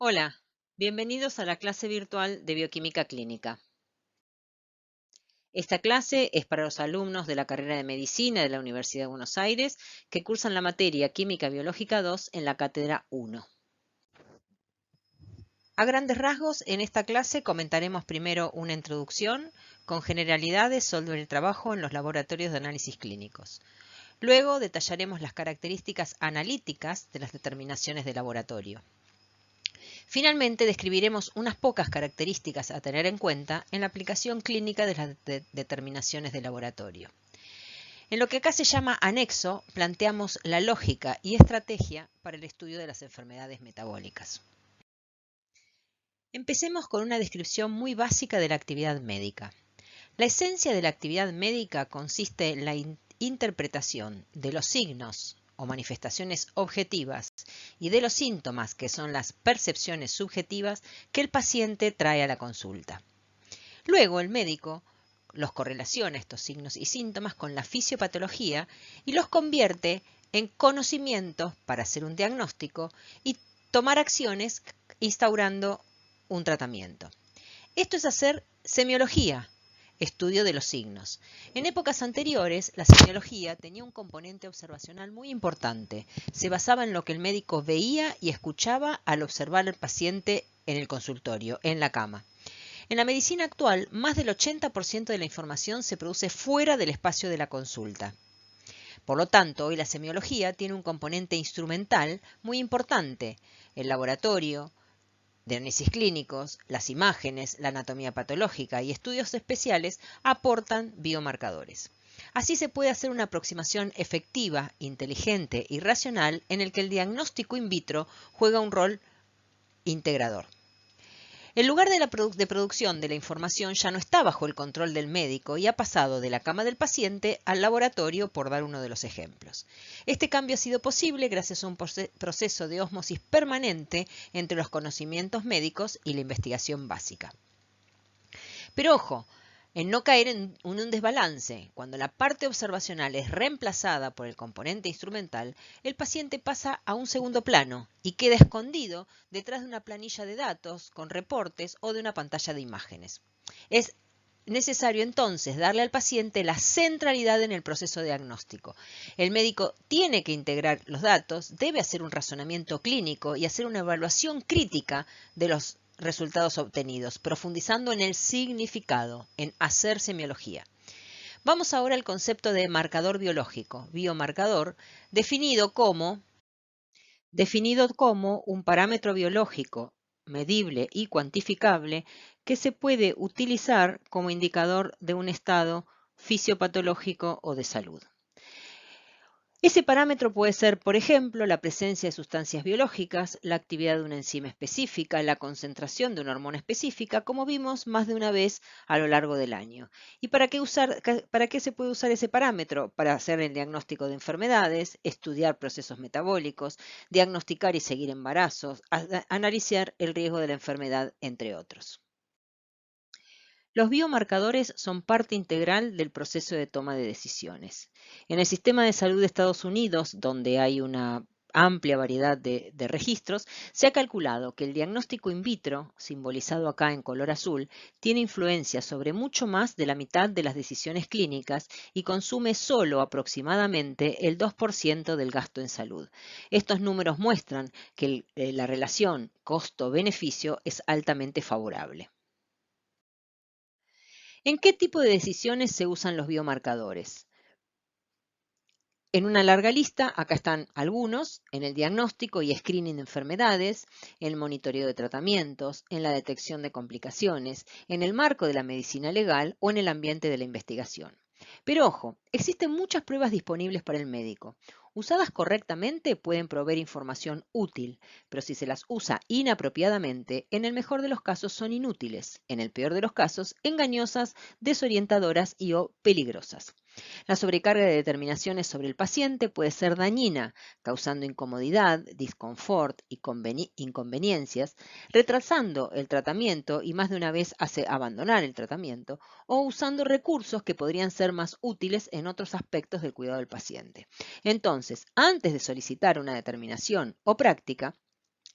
Hola, bienvenidos a la clase virtual de Bioquímica Clínica. Esta clase es para los alumnos de la carrera de Medicina de la Universidad de Buenos Aires que cursan la materia Química Biológica 2 en la Cátedra 1. A grandes rasgos, en esta clase comentaremos primero una introducción con generalidades sobre el trabajo en los laboratorios de análisis clínicos. Luego detallaremos las características analíticas de las determinaciones de laboratorio. Finalmente, describiremos unas pocas características a tener en cuenta en la aplicación clínica de las determinaciones de laboratorio. En lo que acá se llama anexo, planteamos la lógica y estrategia para el estudio de las enfermedades metabólicas. Empecemos con una descripción muy básica de la actividad médica. La esencia de la actividad médica consiste en la interpretación de los signos o manifestaciones objetivas y de los síntomas, que son las percepciones subjetivas, que el paciente trae a la consulta. Luego el médico los correlaciona, estos signos y síntomas, con la fisiopatología y los convierte en conocimientos para hacer un diagnóstico y tomar acciones instaurando un tratamiento. Esto es hacer semiología, estudio de los signos. En épocas anteriores, la semiología tenía un componente observacional muy importante. Se basaba en lo que el médico veía y escuchaba al observar al paciente en el consultorio, en la cama. En la medicina actual, más del 80% de la información se produce fuera del espacio de la consulta. Por lo tanto, hoy la semiología tiene un componente instrumental muy importante. El laboratorio de análisis clínicos, las imágenes, la anatomía patológica y estudios especiales aportan biomarcadores. Así se puede hacer una aproximación efectiva, inteligente y racional en el que el diagnóstico in vitro juega un rol integrador. El lugar de producción de la información ya no está bajo el control del médico y ha pasado de la cama del paciente al laboratorio, por dar uno de los ejemplos. Este cambio ha sido posible gracias a un proceso de ósmosis permanente entre los conocimientos médicos y la investigación básica. Pero ojo, en no caer en un desbalance. Cuando la parte observacional es reemplazada por el componente instrumental, el paciente pasa a un segundo plano y queda escondido detrás de una planilla de datos con reportes o de una pantalla de imágenes. Es necesario entonces darle al paciente la centralidad en el proceso diagnóstico. El médico tiene que integrar los datos, debe hacer un razonamiento clínico y hacer una evaluación crítica de los resultados obtenidos, profundizando en el significado, en hacer semiología. Vamos ahora al concepto de marcador biológico, biomarcador, definido como un parámetro biológico medible y cuantificable que se puede utilizar como indicador de un estado fisiopatológico o de salud. Ese parámetro puede ser, por ejemplo, la presencia de sustancias biológicas, la actividad de una enzima específica, la concentración de una hormona específica, como vimos más de una vez a lo largo del año. ¿Y para qué se puede usar ese parámetro? Para hacer el diagnóstico de enfermedades, estudiar procesos metabólicos, diagnosticar y seguir embarazos, analizar el riesgo de la enfermedad, entre otros. Los biomarcadores son parte integral del proceso de toma de decisiones. En el sistema de salud de Estados Unidos, donde hay una amplia variedad de registros, se ha calculado que el diagnóstico in vitro, simbolizado acá en color azul, tiene influencia sobre mucho más de la mitad de las decisiones clínicas y consume solo aproximadamente el 2% del gasto en salud. Estos números muestran que la relación costo-beneficio es altamente favorable. ¿En qué tipo de decisiones se usan los biomarcadores? En una larga lista, acá están algunos, en el diagnóstico y screening de enfermedades, en el monitoreo de tratamientos, en la detección de complicaciones, en el marco de la medicina legal o en el ambiente de la investigación. Pero ojo, existen muchas pruebas disponibles para el médico. Usadas correctamente pueden proveer información útil, pero si se las usa inapropiadamente, en el mejor de los casos son inútiles, en el peor de los casos engañosas, desorientadoras y o peligrosas. La sobrecarga de determinaciones sobre el paciente puede ser dañina, causando incomodidad, disconfort y inconveniencias, retrasando el tratamiento y más de una vez hace abandonar el tratamiento, o usando recursos que podrían ser más útiles en otros aspectos del cuidado del paciente. Entonces, antes de solicitar una determinación o práctica,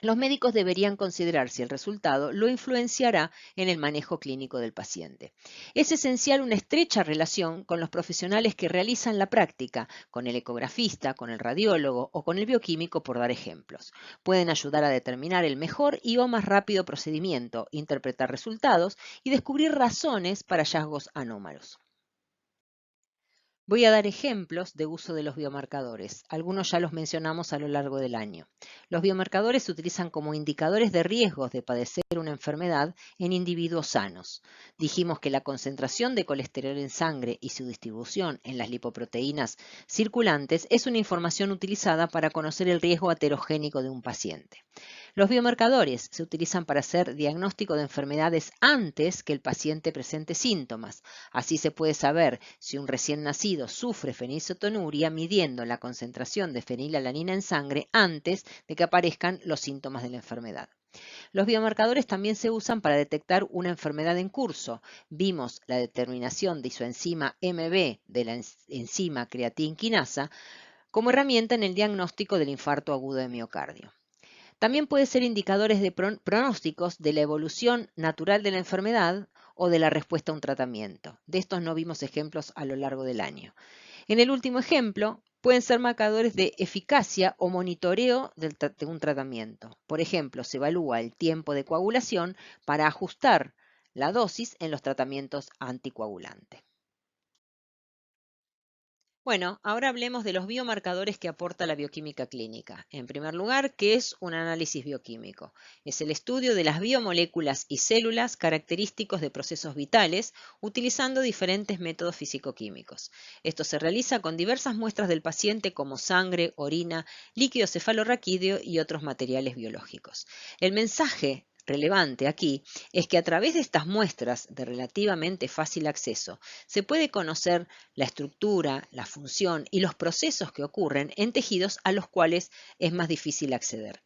Los médicos deberían considerar si el resultado lo influenciará en el manejo clínico del paciente. Es esencial una estrecha relación con los profesionales que realizan la práctica, con el ecografista, con el radiólogo o con el bioquímico, por dar ejemplos. Pueden ayudar a determinar el mejor y o más rápido procedimiento, interpretar resultados y descubrir razones para hallazgos anómalos. Voy a dar ejemplos de uso de los biomarcadores. Algunos ya los mencionamos a lo largo del año. Los biomarcadores se utilizan como indicadores de riesgos de padecer una enfermedad en individuos sanos. Dijimos que la concentración de colesterol en sangre y su distribución en las lipoproteínas circulantes es una información utilizada para conocer el riesgo aterogénico de un paciente. Los biomarcadores se utilizan para hacer diagnóstico de enfermedades antes que el paciente presente síntomas. Así se puede saber si un recién nacido sufre fenilcetonuria midiendo la concentración de fenilalanina en sangre antes de que aparezcan los síntomas de la enfermedad. Los biomarcadores también se usan para detectar una enfermedad en curso. Vimos la determinación de isoenzima MB de la enzima creatinquinasa como herramienta en el diagnóstico del infarto agudo de miocardio. También puede ser indicadores de pronósticos de la evolución natural de la enfermedad o de la respuesta a un tratamiento. De estos no vimos ejemplos a lo largo del año. En el último ejemplo, pueden ser marcadores de eficacia o monitoreo de un tratamiento. Por ejemplo, se evalúa el tiempo de coagulación para ajustar la dosis en los tratamientos anticoagulantes. Bueno, ahora hablemos de los biomarcadores que aporta la bioquímica clínica. En primer lugar, ¿qué es un análisis bioquímico? Es el estudio de las biomoléculas y células característicos de procesos vitales utilizando diferentes métodos físico-químicos. Esto se realiza con diversas muestras del paciente como sangre, orina, líquido cefalorraquídeo y otros materiales biológicos. El mensaje relevante aquí es que a través de estas muestras de relativamente fácil acceso se puede conocer la estructura, la función y los procesos que ocurren en tejidos a los cuales es más difícil acceder.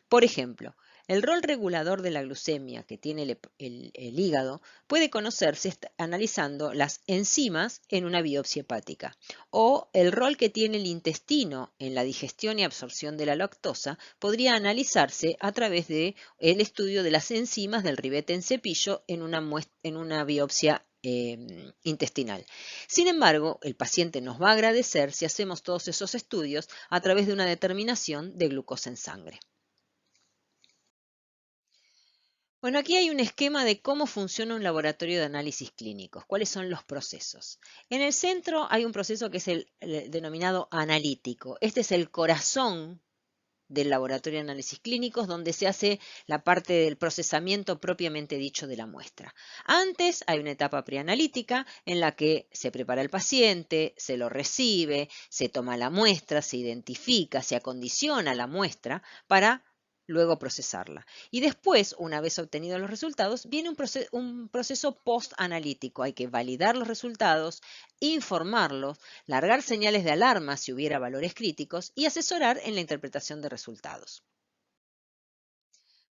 Por ejemplo, el rol regulador de la glucemia que tiene el hígado puede conocerse analizando las enzimas en una biopsia hepática, o el rol que tiene el intestino en la digestión y absorción de la lactosa podría analizarse a través del estudio de las enzimas del ribete en cepillo en una biopsia intestinal. Sin embargo, el paciente nos va a agradecer si hacemos todos esos estudios a través de una determinación de glucosa en sangre. Bueno, aquí hay un esquema de cómo funciona un laboratorio de análisis clínicos, cuáles son los procesos. En el centro hay un proceso que es el denominado analítico. Este es el corazón del laboratorio de análisis clínicos, donde se hace la parte del procesamiento propiamente dicho de la muestra. Antes hay una etapa preanalítica en la que se prepara el paciente, se lo recibe, se toma la muestra, se identifica, se acondiciona la muestra para luego procesarla. Y después, una vez obtenidos los resultados, viene un proceso post-analítico. Hay que validar los resultados, informarlos, largar señales de alarma si hubiera valores críticos y asesorar en la interpretación de resultados.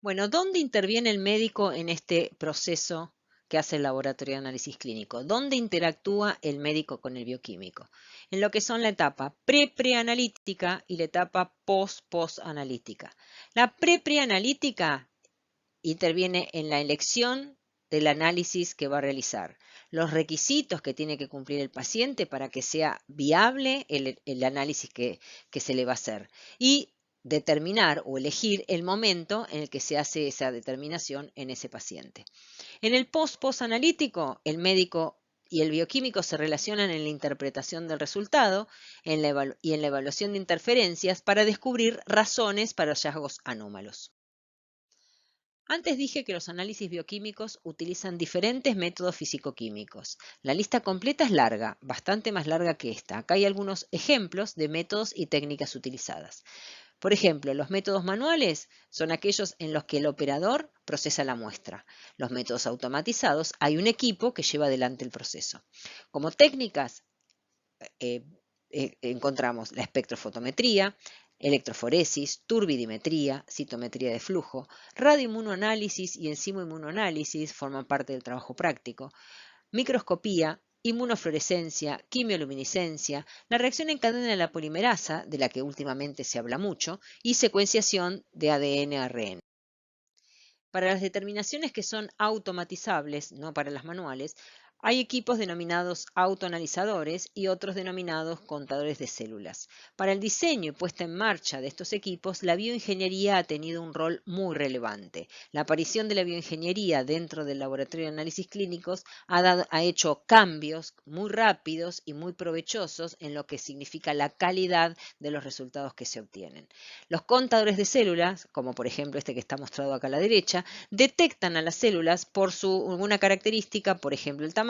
Bueno, ¿dónde interviene el médico en este proceso que hace el laboratorio de análisis clínico? ¿Dónde interactúa el médico con el bioquímico? En lo que son la etapa pre-preanalítica y la etapa post-post-analítica. La pre-preanalítica interviene en la elección del análisis que va a realizar, los requisitos que tiene que cumplir el paciente para que sea viable el análisis que se le va a hacer y determinar o elegir el momento en el que se hace esa determinación en ese paciente. En el post-analítico, el médico y el bioquímico se relacionan en la interpretación del resultado y en la evaluación de interferencias para descubrir razones para hallazgos anómalos. Antes dije que los análisis bioquímicos utilizan diferentes métodos físico-químicos. La lista completa es larga, bastante más larga que esta. Acá hay algunos ejemplos de métodos y técnicas utilizadas. Por ejemplo, los métodos manuales son aquellos en los que el operador procesa la muestra. Los métodos automatizados, hay un equipo que lleva adelante el proceso. Como técnicas, encontramos la espectrofotometría, electroforesis, turbidimetría, citometría de flujo, radioinmunoanálisis y enzimoinmunoanálisis forman parte del trabajo práctico, microscopía, inmunofluorescencia, quimioluminiscencia, la reacción en cadena de la polimerasa, de la que últimamente se habla mucho, y secuenciación de ADN-ARN. Para las determinaciones que son automatizables, no para las manuales, hay equipos denominados autoanalizadores y otros denominados contadores de células. Para el diseño y puesta en marcha de estos equipos, la bioingeniería ha tenido un rol muy relevante. La aparición de la bioingeniería dentro del laboratorio de análisis clínicos ha hecho cambios muy rápidos y muy provechosos en lo que significa la calidad de los resultados que se obtienen. Los contadores de células, como por ejemplo este que está mostrado acá a la derecha, detectan a las células por alguna característica, por ejemplo el tamaño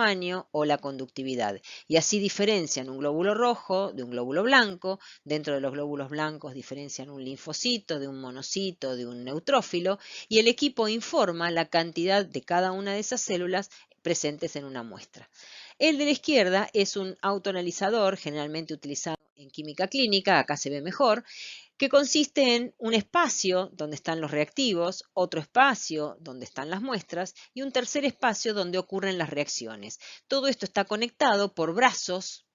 o la conductividad, y así diferencian un glóbulo rojo de un glóbulo blanco. Dentro de los glóbulos blancos diferencian un linfocito de un monocito, de un neutrófilo, y el equipo informa la cantidad de cada una de esas células presentes en una muestra. El de la izquierda es un autoanalizador generalmente utilizado en química clínica, acá se ve mejor, que consiste en un espacio donde están los reactivos, otro espacio donde están las muestras y un tercer espacio donde ocurren las reacciones. Todo esto está conectado por brazos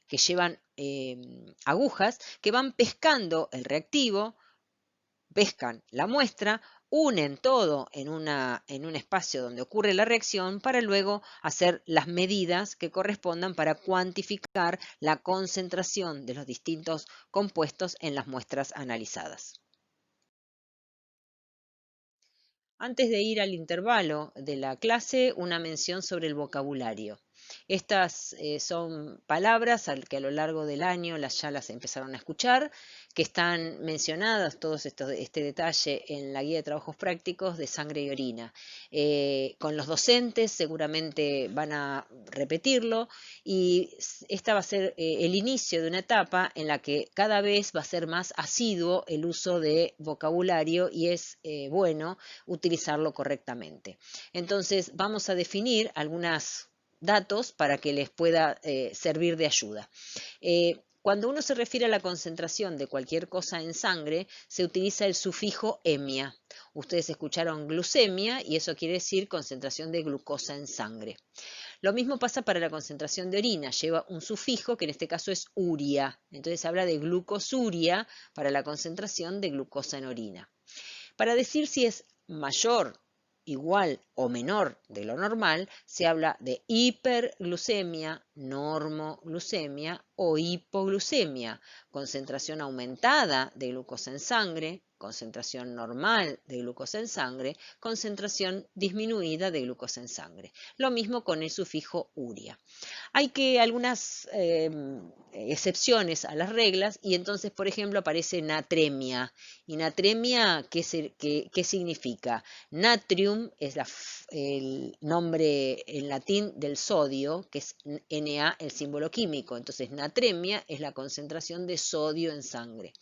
que llevan agujas que van pescando el reactivo, pescan la muestra, unen todo en un espacio donde ocurre la reacción para luego hacer las medidas que correspondan para cuantificar la concentración de los distintos compuestos en las muestras analizadas. Antes de ir al intervalo de la clase, una mención sobre el vocabulario. Estas son palabras que a lo largo del año ya las empezaron a escuchar, que están mencionadas, este detalle, en la guía de trabajos prácticos de sangre y orina. Con los docentes seguramente van a repetirlo y esta va a ser el inicio de una etapa en la que cada vez va a ser más asiduo el uso de vocabulario y es bueno utilizarlo correctamente. Entonces vamos a definir algunos datos para que les pueda servir de ayuda. Cuando uno se refiere a la concentración de cualquier cosa en sangre, se utiliza el sufijo emia. Ustedes escucharon glucemia y eso quiere decir concentración de glucosa en sangre. Lo mismo pasa para la concentración de orina, lleva un sufijo que en este caso es uria. Entonces se habla de glucosuria para la concentración de glucosa en orina. Para decir si es mayor, igual o menor de lo normal, se habla de hiperglucemia, normoglucemia o hipoglucemia, concentración aumentada de glucosa en sangre, concentración normal de glucosa en sangre, concentración disminuida de glucosa en sangre. Lo mismo con el sufijo uria. Hay algunas excepciones a las reglas y entonces, por ejemplo, aparece natremia. ¿Y natremia qué significa? Natrium es el nombre en latín del sodio, que es Na, el símbolo químico. Entonces, natremia es la concentración de sodio en sangre.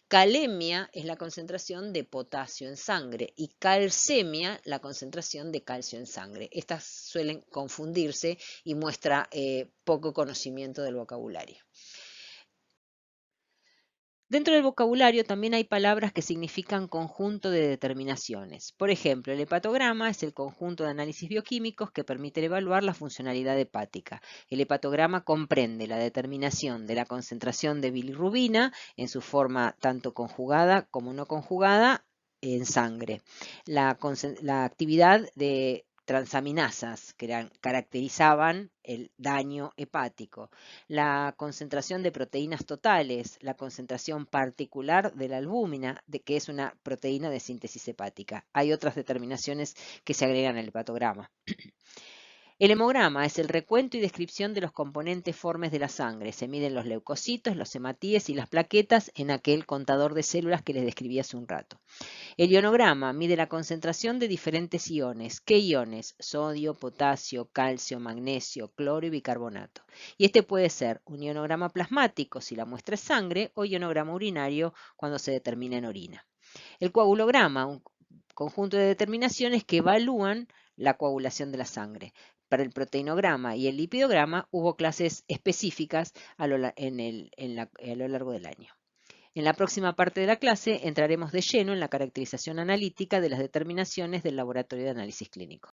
Calemia es la concentración de potasio en sangre y calcemia la concentración de calcio en sangre. Estas suelen confundirse y muestra poco conocimiento del vocabulario. Dentro del vocabulario también hay palabras que significan conjunto de determinaciones. Por ejemplo, el hepatograma es el conjunto de análisis bioquímicos que permiten evaluar la funcionalidad hepática. El hepatograma comprende la determinación de la concentración de bilirrubina en su forma tanto conjugada como no conjugada en sangre. La actividad de transaminasas que caracterizaban el daño hepático, la concentración de proteínas totales, la concentración particular de la albúmina, que es una proteína de síntesis hepática. Hay otras determinaciones que se agregan al hepatograma. El hemograma es el recuento y descripción de los componentes formes de la sangre. Se miden los leucocitos, los hematíes y las plaquetas en aquel contador de células que les describí hace un rato. El ionograma mide la concentración de diferentes iones. ¿Qué iones? Sodio, potasio, calcio, magnesio, cloro y bicarbonato. Y este puede ser un ionograma plasmático si la muestra es sangre o ionograma urinario cuando se determina en orina. El coagulograma, un conjunto de determinaciones que evalúan la coagulación de la sangre. Para el proteinograma y el lipidograma hubo clases específicas a lo largo del año. En la próxima parte de la clase entraremos de lleno en la caracterización analítica de las determinaciones del laboratorio de análisis clínico.